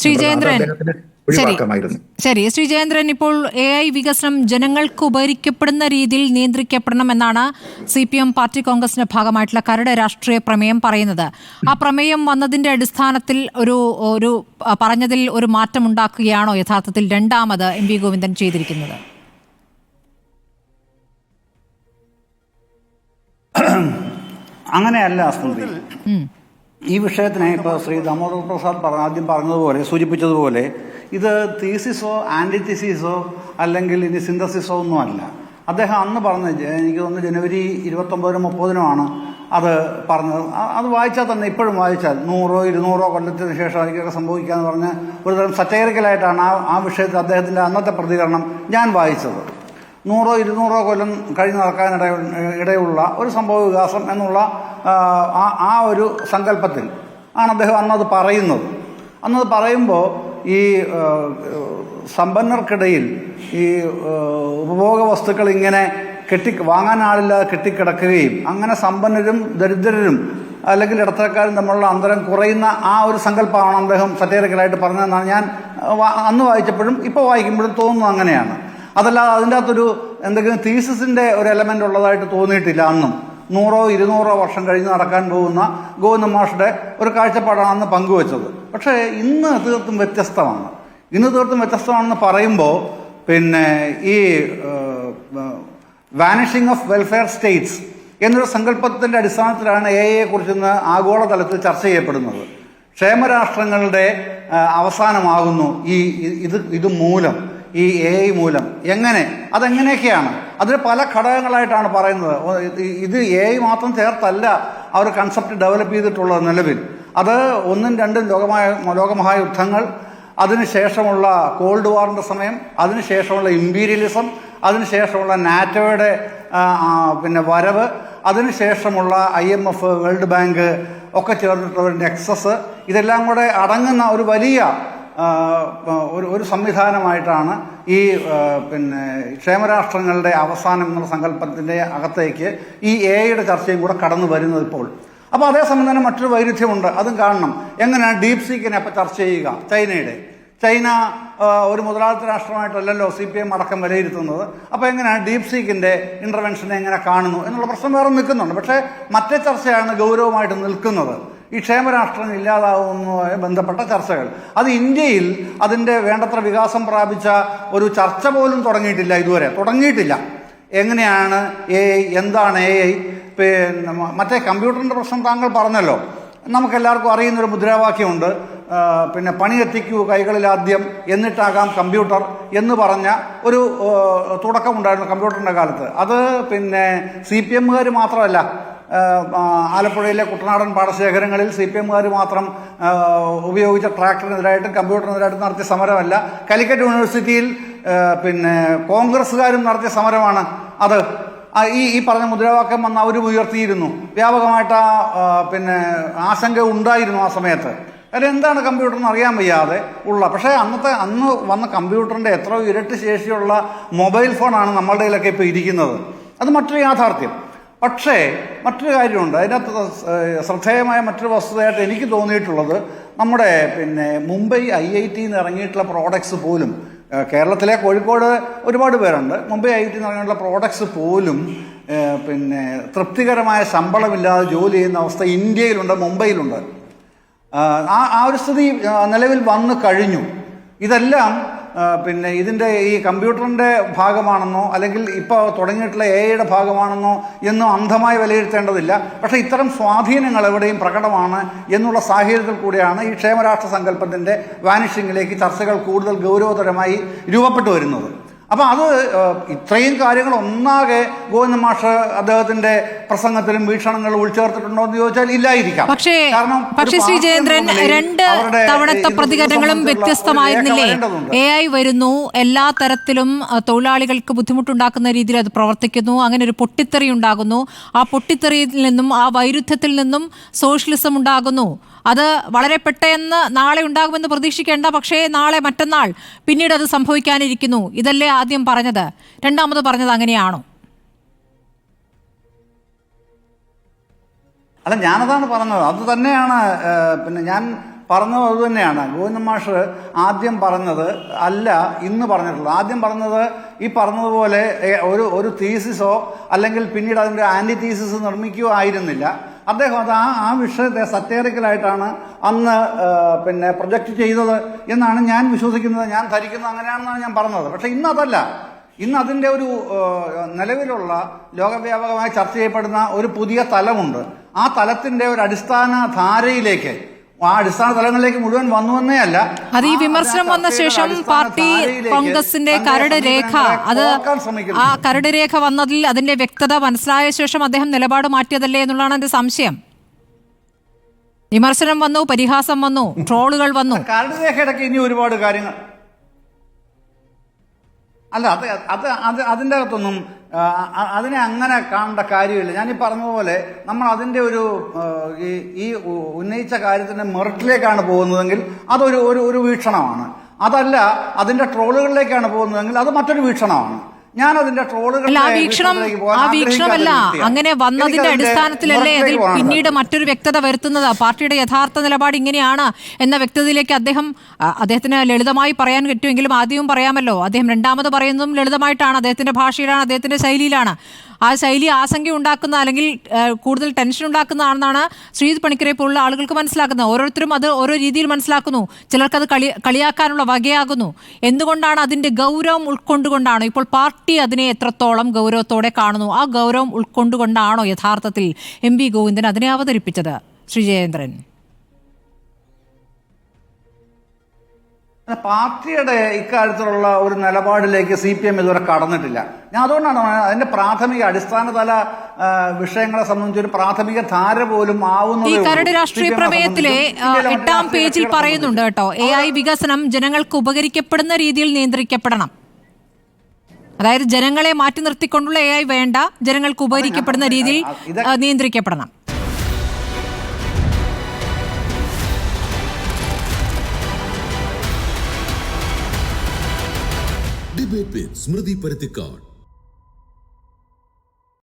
ശ്രീജയേന്ദ്രൻ, ശരി ഒഴിവാക്കാമായിരുന്നു. ശരി ശ്രീജയേന്ദ്രൻ, ഇപ്പോൾ AI വികസനം ജനങ്ങൾക്ക് ഉപകരിക്കപ്പെടുന്ന രീതിയിൽ നിയന്ത്രിക്കപ്പെടണമെന്നാണ് CPM പാർട്ടി കോൺഗ്രസിന്റെ ഭാഗമായിട്ടുള്ള കരട് രാഷ്ട്രീയ പ്രമേയം പറയുന്നത്. ആ പ്രമേയം വന്നതിന്റെ അടിസ്ഥാനത്തിൽ ഒരു പറഞ്ഞതിൽ ഒരു മാറ്റം ഉണ്ടാക്കുകയാണോ യഥാർത്ഥത്തിൽ രണ്ടാമത് MV ഗോവിന്ദൻ ചെയ്തിരിക്കുന്നത്? അങ്ങനെയല്ല സ്മൃതി. ഈ വിഷയത്തിന് ഇപ്പോൾ ശ്രീ ദാമോദർ പ്രസാദ് ആദ്യം പറഞ്ഞതുപോലെ സൂചിപ്പിച്ചതുപോലെ ഇത് തീസിസോ ആൻറ്റിതീസിസോ അല്ലെങ്കിൽ ഇനി സിന്തസിസോ ഒന്നുമല്ല. അദ്ദേഹം അന്ന് പറഞ്ഞത് എനിക്ക് തോന്നുന്നു ജനുവരി 29-നോ 30-നോ ആണ് അത് പറഞ്ഞത്. അത് വായിച്ചാൽ തന്നെ ഇപ്പോഴും വായിച്ചാൽ 100-200 കൊല്ലത്തിന് ശേഷം എനിക്കൊക്കെ സംഭവിക്കാമെന്ന് പറഞ്ഞ് ഒരുതരം സറ്റൈറിക്കലായിട്ടാണ് ആ വിഷയത്തിൽ അദ്ദേഹത്തിൻ്റെ അന്നത്തെ പ്രതികരണം ഞാൻ വായിച്ചത്. 100-200 കൊല്ലം കഴിഞ്ഞ് നടക്കാനിടയുള്ള ഒരു സംഭവ വികാസം എന്നുള്ള ആ ഒരു സങ്കല്പത്തിൽ ആണ് അദ്ദേഹം അന്നത് പറയുന്നത്. അന്നത് പറയുമ്പോൾ ഈ സമ്പന്നർക്കിടയിൽ ഈ ഉപഭോഗ വസ്തുക്കൾ ഇങ്ങനെ വാങ്ങാൻ ആളില്ലാതെ കെട്ടിക്കിടക്കുകയും അങ്ങനെ സമ്പന്നരും ദരിദ്രരും അല്ലെങ്കിൽ ഇടത്തരക്കാരും തമ്മിലുള്ള അന്തരം കുറയുന്ന ആ ഒരു സങ്കല്പമാണ് അദ്ദേഹം സറ്റൈറിക്കലായിട്ട് പറഞ്ഞതെന്നാണ് ഞാൻ അന്ന് വായിച്ചപ്പോഴും ഇപ്പോൾ വായിക്കുമ്പോഴും തോന്നുന്നത് അങ്ങനെയാണ്. അതല്ലാതെ അതിൻ്റെ അകത്തൊരു എന്തെങ്കിലും തീസിസിൻ്റെ ഒരു എലമെൻ്റ് ഉള്ളതായിട്ട് തോന്നിയിട്ടില്ല. അന്നും 100-200 വർഷം കഴിഞ്ഞ് നടക്കാൻ പോകുന്ന ഗോവിന്ദ മാഷുടെ ഒരു കാഴ്ചപ്പാടാണ് അന്ന് പങ്കുവച്ചത്. പക്ഷേ ഇന്ന് തീർത്തും വ്യത്യസ്തമാണ്. വ്യത്യസ്തമാണെന്ന് പറയുമ്പോൾ പിന്നെ ഈ വാനിഷിംഗ് ഓഫ് വെൽഫെയർ സ്റ്റേറ്റ്സ് എന്നൊരു സങ്കല്പത്തിൻ്റെ അടിസ്ഥാനത്തിലാണ് AI കുറിച്ച് ഇന്ന് ആഗോളതലത്തിൽ ചർച്ച ചെയ്യപ്പെടുന്നത്. ക്ഷേമരാഷ്ട്രങ്ങളുടെ അവസാനമാകുന്നു ഇത് മൂലം, ഈ AI മൂലം. അതെങ്ങനെയൊക്കെയാണ്? അതിൽ പല ഘടകങ്ങളായിട്ടാണ് പറയുന്നത്. ഇത് AI മാത്രം ചേർത്തല്ല അവർ കൺസെപ്റ്റ് ഡെവലപ്പ് ചെയ്തിട്ടുള്ളത് നിലവിൽ. അത് 1ഉം 2ഉം ലോകമഹായുദ്ധങ്ങൾ, അതിനുശേഷമുള്ള കോൾഡ് വാറിൻ്റെ സമയം, അതിനുശേഷമുള്ള ഇമ്പീരിയലിസം, അതിനുശേഷമുള്ള നാറ്റോയുടെ വരവ്, അതിനുശേഷമുള്ള IMF, വേൾഡ് ബാങ്ക് ഒക്കെ ചേർന്നിട്ടുള്ള നെക്സസ്, ഇതെല്ലാം കൂടെ അടങ്ങുന്ന ഒരു വലിയ ഒരു സംവിധാനമായിട്ടാണ് ഈ ക്ഷേമരാഷ്ട്രങ്ങളുടെ അവസാനം എന്നുള്ള സങ്കല്പത്തിൻ്റെ അകത്തേക്ക് ഈ AIയുടെ ചർച്ചയും കൂടെ കടന്നു വരുന്നത് ഇപ്പോൾ. അപ്പോൾ അതേസമയം തന്നെ മറ്റൊരു വൈരുദ്ധ്യമുണ്ട്, അതും കാണണം. എങ്ങനെയാണ് ഡീപ് സീക്കിനെ അപ്പോൾ ചർച്ച ചെയ്യുക? ചൈന ഒരു മുതലാളിത്ത രാഷ്ട്രമായിട്ടല്ലല്ലോ CPM അടക്കം വിലയിരുത്തുന്നത്. അപ്പോൾ എങ്ങനെയാണ് ഡീപ് സീക്കിൻ്റെ ഇൻ്റർവെൻഷനെ എങ്ങനെ കാണുന്നു എന്നുള്ള പ്രശ്നം വേറെ നിൽക്കുന്നുണ്ട്. പക്ഷേ മറ്റേ ചർച്ചയാണ് ഗൗരവമായിട്ട് നിൽക്കുന്നത്, ഈ ക്ഷേമരാഷ്ട്രം ഇല്ലാതാവുന്നതുമായി ബന്ധപ്പെട്ട ചർച്ചകൾ. അത് ഇന്ത്യയിൽ അതിൻ്റെ വേണ്ടത്ര വികാസം പ്രാപിച്ച ഒരു ചർച്ച പോലും തുടങ്ങിയിട്ടില്ല. എങ്ങനെയാണ് AI, എന്താണ് AI? മറ്റേ കമ്പ്യൂട്ടറിൻ്റെ പ്രശ്നം താങ്കൾ പറഞ്ഞല്ലോ. നമുക്കെല്ലാവർക്കും അറിയുന്നൊരു മുദ്രാവാക്യമുണ്ട്, പണി എത്തിക്കൂ കൈകളിലാദ്യം എന്നിട്ടാകാം കമ്പ്യൂട്ടർ എന്ന് ഒരു തുടക്കമുണ്ടായിരുന്നു കമ്പ്യൂട്ടറിൻ്റെ കാലത്ത്. അത് CPMകാർ മാത്രമല്ല, ആലപ്പുഴയിലെ കുട്ടനാടൻ പാടശേഖരങ്ങളിൽ CPMകാർ മാത്രം ഉപയോഗിച്ച ട്രാക്ടറിനെതിരായിട്ടും കമ്പ്യൂട്ടറിനെതിരായിട്ടും നടത്തിയ സമരമല്ല. കാലിക്കറ്റ് യൂണിവേഴ്സിറ്റിയിൽ കോൺഗ്രസ്സുകാരും നടത്തിയ സമരമാണ് അത്. ഈ പറഞ്ഞ മുദ്രാവാക്യം വന്ന് അവരും ഉയർത്തിയിരുന്നു. വ്യാപകമായിട്ട് ആശങ്ക ഉണ്ടായിരുന്നു ആ സമയത്ത്. കാര്യം എന്താണ് കമ്പ്യൂട്ടർ എന്ന് അറിയാൻ വയ്യാതെ പക്ഷേ അന്ന് വന്ന കമ്പ്യൂട്ടറിൻ്റെ എത്രയോ ഇരട്ടി ശേഷിയുള്ള മൊബൈൽ ഫോണാണ് നമ്മളുടെ കയ്യിലൊക്കെ ഇപ്പോൾ ഇരിക്കുന്നത്. അത് മറ്റൊരു യാഥാർത്ഥ്യം. പക്ഷേ മറ്റൊരു കാര്യമുണ്ട് അതിനകത്ത് ശ്രദ്ധേയമായ മറ്റൊരു വസ്തുതയായിട്ട് എനിക്ക് തോന്നിയിട്ടുള്ളത്, നമ്മുടെ മുംബൈ IITന്ന് ഇറങ്ങിയിട്ടുള്ള പ്രോഡക്ട്സ് പോലും, കേരളത്തിലെ കോഴിക്കോട് ഒരുപാട് പേരുണ്ട്, മുംബൈ IITന്ന് ഇറങ്ങിയിട്ടുള്ള പ്രോഡക്ട്സ് പോലും തൃപ്തികരമായ ശമ്പളമില്ലാതെ ജോലി ചെയ്യുന്ന അവസ്ഥ ഇന്ത്യയിലുണ്ട്, മുംബൈയിലുണ്ട്. ആ ഒരു സ്ഥിതി നിലവിൽ വന്നു കഴിഞ്ഞു. ഇതെല്ലാം ഇതിൻ്റെ ഈ കമ്പ്യൂട്ടറിൻ്റെ ഭാഗമാണെന്നോ അല്ലെങ്കിൽ ഇപ്പോൾ തുടങ്ങിയിട്ടുള്ള AIയുടെ ഭാഗമാണെന്നോ എന്നോ അന്ധമായി വിലയിരുത്തേണ്ടതില്ല. പക്ഷേ ഇത്തരം സ്വാധീനങ്ങൾ എവിടെയും പ്രകടമാണ് എന്നുള്ള സാഹചര്യത്തിൽ കൂടിയാണ് ഈ ക്ഷേമരാഷ്ട്ര സങ്കല്പത്തിൻ്റെ വാനിഷിങ്ങിലേക്ക് ചർച്ചകൾ കൂടുതൽ ഗൗരവതരമായി രൂപപ്പെട്ടു വരുന്നത്. അപ്പം അത് ഇത്രയും കാര്യങ്ങൾ ഒന്നാകെ ഗോവിന്ദ മാഷ് അദ്ദേഹത്തിന്റെ പ്രസംഗത്തിലും വീക്ഷണങ്ങളും ഉൾച്ചേർത്തിട്ടുണ്ടോ എന്ന് ചോദിച്ചാൽ ഇല്ലായിരിക്കാം. പക്ഷേ ശ്രീജയേന്ദ്രൻ, 2 തവണത്തെ പ്രതികരണങ്ങളും വ്യത്യസ്തമായിരുന്നില്ലേ? AI വരുന്നു, എല്ലാ തരത്തിലും തൊഴിലാളികൾക്ക് ബുദ്ധിമുട്ടുണ്ടാക്കുന്ന രീതിയിൽ അത് പ്രവർത്തിക്കുന്നു, അങ്ങനെ ഒരു പൊട്ടിത്തെറി ഉണ്ടാകുന്നു, ആ പൊട്ടിത്തെറിയിൽ നിന്നും ആ വൈരുദ്ധ്യത്തിൽ നിന്നും സോഷ്യലിസം ഉണ്ടാകുന്നു. അത് വളരെ പെട്ടെന്ന് നാളെ ഉണ്ടാകുമെന്ന് പ്രതീക്ഷിക്കേണ്ട, പക്ഷേ നാളെ മറ്റന്നാൾ പിന്നീട് അത് സംഭവിക്കാനിരിക്കുന്നു. ഇതല്ലേ ആദ്യം പറഞ്ഞത്? രണ്ടാമത് പറഞ്ഞത് അങ്ങനെയാണോ? അല്ല, ഞാനതാണ് പറഞ്ഞത്. അത് തന്നെയാണ് ഞാൻ പറഞ്ഞത് അതുതന്നെയാണ്. ഗോവിന്ദൻ മാഷ് ആദ്യം പറഞ്ഞത് അല്ല ഇന്ന് പറഞ്ഞിട്ടുള്ളത്. ആദ്യം പറഞ്ഞത് ഈ പറഞ്ഞതുപോലെ ഒരു തീസിസോ അല്ലെങ്കിൽ പിന്നീട് അതിൻ്റെ ആന്റി തീസിസ് നിർമ്മിക്കുകയോ ആയിരുന്നില്ല. അദ്ദേഹം അത് ആ വിഷയത്തെ സറ്റേറിക്കലായിട്ടാണ് അന്ന് പിന്നെ പ്രൊജക്റ്റ് ചെയ്തത് എന്നാണ് ഞാൻ വിശ്വസിക്കുന്നത്, ഞാൻ ധരിക്കുന്നത് അങ്ങനെയാണെന്നാണ് ഞാൻ പറഞ്ഞത്. പക്ഷെ ഇന്ന് അതല്ല. ഇന്ന് അതിൻ്റെ ഒരു നിലവിലുള്ള ലോകവ്യാപകമായി ചർച്ച ചെയ്യപ്പെടുന്ന ഒരു പുതിയ തലമുണ്ട്. ആ തലത്തിന്റെ ഒരു അടിസ്ഥാന ധാരയിലേക്ക്, ആ അടിസ്ഥാന തലങ്ങളിലേക്ക് മുഴുവൻ വന്നുവെന്നേ അല്ല, അത് ഈ വിമർശനം വന്ന ശേഷം പാർട്ടി കോൺഗ്രസിന്റെ കരട് രേഖ, അത് ആ കരട് രേഖ വന്നതിൽ അതിന്റെ വ്യക്തത മനസ്സിലായ ശേഷം അദ്ദേഹം നിലപാട് മാറ്റിയതല്ലേ എന്നുള്ളതാണ് എന്റെ സംശയം. വിമർശനം വന്നു, പരിഹാസം വന്നു, ട്രോളുകൾ വന്നു. കരട് രേഖയിടയ്ക്ക് ഇനി ഒരുപാട് കാര്യങ്ങൾ അല്ല, അതിൻ്റെ അകത്തൊന്നും അതിനെ അങ്ങനെ കാണേണ്ട കാര്യമില്ല. ഞാനീ പറഞ്ഞതുപോലെ നമ്മൾ അതിൻ്റെ ഒരു ഈ ഉന്നയിച്ച കാര്യത്തിന്റെ മെറിറ്റിലേക്കാണ് പോകുന്നതെങ്കിൽ അതൊരു വീക്ഷണമാണ്. അതല്ല അതിന്റെ ട്രോളുകളിലേക്കാണ് പോകുന്നതെങ്കിൽ അത് മറ്റൊരു വീക്ഷണമാണ്. ഞാൻ അതിന്റെ വീക്ഷണമല്ല അങ്ങനെ വന്നതിന്റെ അടിസ്ഥാനത്തിലല്ലേ അതിൽ പിന്നീട് മറ്റൊരു വ്യക്തത വരുത്തുന്നത്. പാർട്ടിയുടെ യഥാർത്ഥ നിലപാട് ഇങ്ങനെയാണ് എന്ന വ്യക്തതയിലേക്ക് അദ്ദേഹത്തിന് ലളിതമായി പറയാൻ പറ്റുമെങ്കിലും ആദ്യവും പറയാമല്ലോ. അദ്ദേഹം രണ്ടാമത് പറയുന്നതും ലളിതമായിട്ടാണ്, അദ്ദേഹത്തിന്റെ ഭാഷയിലാണ്, അദ്ദേഹത്തിന്റെ ശൈലിയിലാണ്. ആ ശൈലി ആശങ്ക ഉണ്ടാക്കുന്ന അല്ലെങ്കിൽ കൂടുതൽ ടെൻഷൻ ഉണ്ടാക്കുന്നതാണെന്നാണ് ശ്രീജിത്ത് പണിക്കരെ പോലുള്ള ആളുകൾക്ക് മനസ്സിലാക്കുന്നത്. ഓരോരുത്തരും അത് ഓരോ രീതിയിൽ മനസ്സിലാക്കുന്നു. ചിലർക്കത് കളിയാക്കാനുള്ള വകയാകുന്നു. എന്തുകൊണ്ടാണ്? അതിന്റെ ഗൗരവം ഉൾക്കൊണ്ടുകൊണ്ടാണ്. ഇപ്പോൾ പാർട്ടി അതിനെ എത്രത്തോളം ഗൗരവത്തോടെ കാണുന്നു, ആ ഗൗരവം ഉൾക്കൊണ്ടുകൊണ്ടാണോ യഥാർത്ഥത്തിൽ എം.വി. ഗോവിന്ദൻ അതിനെ അവതരിപ്പിച്ചത്? ശ്രീ ജയേന്ദ്രൻ, പാർട്ടിയുടെ ഇക്കാര്യത്തിലുള്ള ഒരു നിലപാടിലേക്ക് CPM ഇതുവരെ കടന്നിട്ടില്ല. ഞാൻ അതുകൊണ്ടാണ് അതിന്റെ പ്രാഥമിക അടിസ്ഥാനതല വിഷയങ്ങളെ സംബന്ധിച്ച് ഒരു പ്രാഥമിക ധാര പോലും ആവുന്നത്. ഈ കരട് രാഷ്ട്രീയ പ്രമേയത്തിലെ 8-ാം പേജിൽ പറയുന്നുണ്ട് കേട്ടോ, AI വികസനം ജനങ്ങൾക്ക് ഉപകരിക്കപ്പെടുന്ന രീതിയിൽ നിയന്ത്രിക്കപ്പെടണം. അതായത് ജനങ്ങളെ മാറ്റി നിർത്തിക്കൊണ്ടുള്ള AI വേണ്ട, ജനങ്ങൾക്ക് ഉപകരിക്കപ്പെടുന്ന രീതിയിൽ നിയന്ത്രിക്കപ്പെടണം. Debate with Smriti Parithikar.